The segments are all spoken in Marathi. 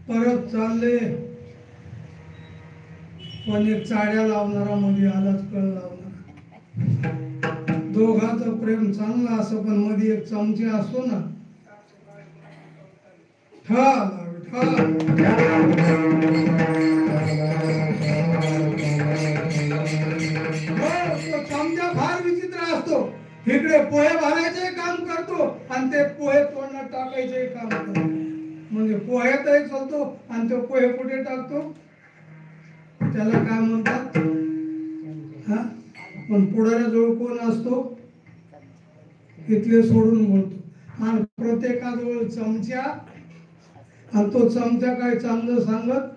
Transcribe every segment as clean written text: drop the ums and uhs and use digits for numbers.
परत चालले, पण एक चाड्या लावणारा मध्ये आलाच, कळ लावणारा. दोघांचं प्रेम चांगलं असं, पण मध्ये एक चमचे असतो ना, चमचा फार विचित्र असतो. इकडे पोहे भरायचे काम करतो आणि ते पोहे तोंडात टाकायचे काम करतो. म्हणजे पोह्यातही चालतो आणि ते पोहे कुठे टाकतो त्याला काय म्हणतात. हा, पण पुढाऱ्याजवळ कोण असतो, इथले सोडून बोलतो. आणि प्रत्येकाजवळ चमचा, आणि तो चमचा काय चांगलं सांगत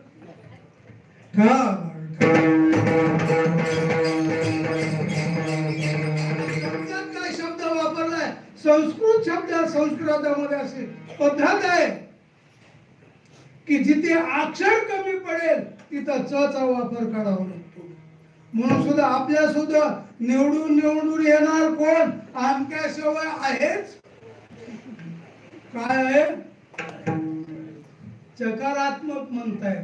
काय शब्द वापरलाय, संस्कृत शब्द. संस्कृतामध्ये अशी पद्धत आहे की जिथे अक्षर कमी पडेल तिथं च चा वापर करावा लागतो. म्हणून सुद्धा आपल्या सुद्धा निवडून निवडून येणार कोण, आमक्याशिवाय आहेच. काय आहे, चकारात्मक म्हणताय.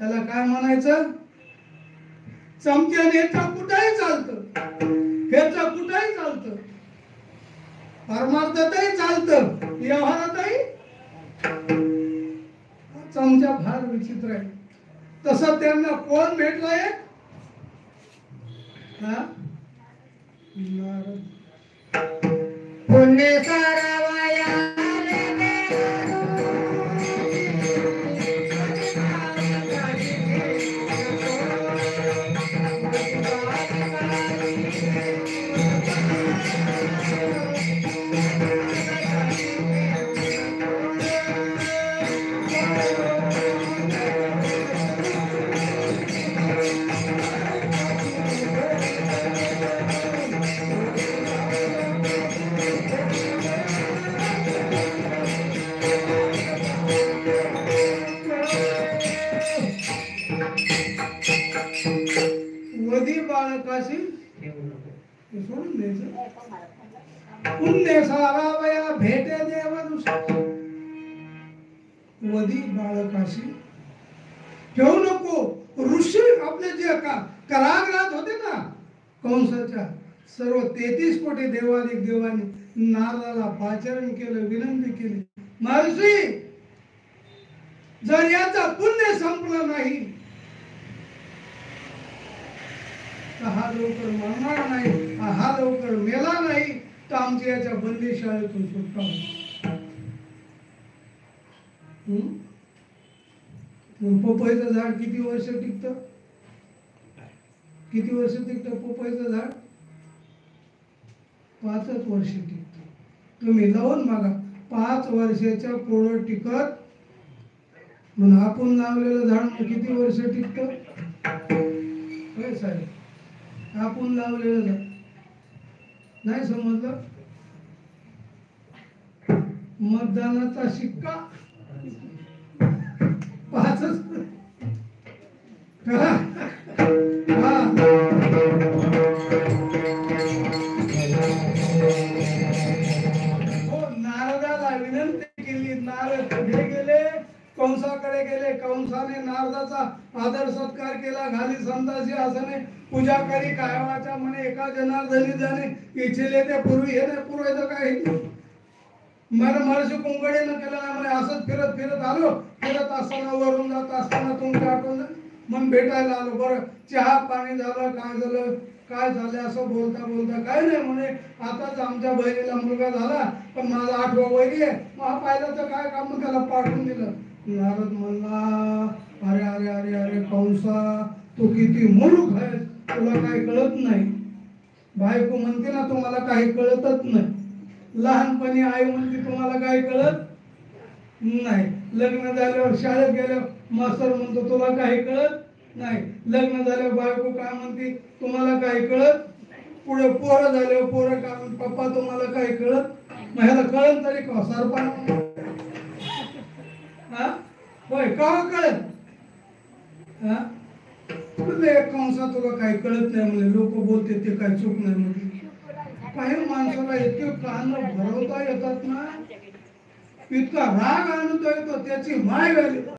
त्याला काय म्हणायचं, चमच्याने कुठेही चालतं, ह्याचा कुठेही चालतं, परमार्थातही चालतं, व्यवहारातही. चमचा फार विचित्र आहे. तसं त्यांना कोण भेटलाय, पुण्य सारावया वधी बाळकाशी सोडून द्यायचं. पुण्य सारावया भेटे देव वधी बाळकाशी ठेवू नको. ऋषी आपले जे कारागृहात होते ना कंसाच्या, सर्व 33 कोटी देवाधिक देवांनी नारदाला पाचारण केलं, विनंती केली, महर्षी जर याचा पुण्य संपलं नाही तर हा लवकर मरणार नाही, हा लवकर मेला नाही तर आमच्या याच्या बंदीशाळेतून सुटका होईल. पपईचं झाड किती वर्ष टिकतं, किती वर्ष टिकतं पपईचं झाड, 5च वर्ष टिकतं. तुम्ही लावून बघा, 5 वर्षाच्या पुढं टिकत. म्हणून आपण लावलेलं झाड किती वर्ष टिकतं, होय साहेब, आपण लावलेलं झाड. नाही समजलं, मतदानाचा शिक्का 5च. नारदाला विनंती केली, नारद पुढे गेले, कंसाकडे गेले. कंसाने नारदाचा आदर सत्कार केला, घाली संतासी आसने पूजा करी. कायवाच्या म्हणे एका जनार्दनी जाणे इच्छिले ते पूर्वी. हे नाही पुरवायचं काय, महर्षी कुंकडेनं केलं नाही म्हणे. असंच फिरत फिरत आलो, फिरत असताना वरून जात असताना तुमच्या आठवण मग भेटायला आलो. बरं चहा पाणी झालं, काय झालं, काय झालं, असं बोलता बोलता काय नाही म्हणे, आताच आमच्या बहिणीला मुलगा झाला, पण माझा 8वा वैरी आहे, मग पाहिलं तर काय काम, त्याला पाठवून दिलं. नारद म्हणला, अरे अरे अरे अरे कंसा, तू किती मूर्ख आहेस, तुला काही कळत नाही. बायको म्हणते ना तुम्हाला काही कळतच नाही. लहानपणी आई म्हणते तुम्हाला काही कळत नाही. लग्न झाल्यावर शाळेत गेल्यावर मास्तर म्हणतो तुला काही कळत नाही. लग्न झाल्यावर बायको काय म्हणते तुम्हाला काही कळत. पुढे पोरं झाल्यावर पोरं काय म्हणते पप्पा तुम्हाला काही कळत. मग ह्याला कळत तरी का सरपंच, हा होय का कळत. हा कंसा तुला काही कळत नाही म्हणजे लोक बोलते ते काही चूक नाही म्हणजे. काही माणसाला इतके कान भरवता येतात ना, इतका राग आणता येतो, त्याची माय व्हॅल्यू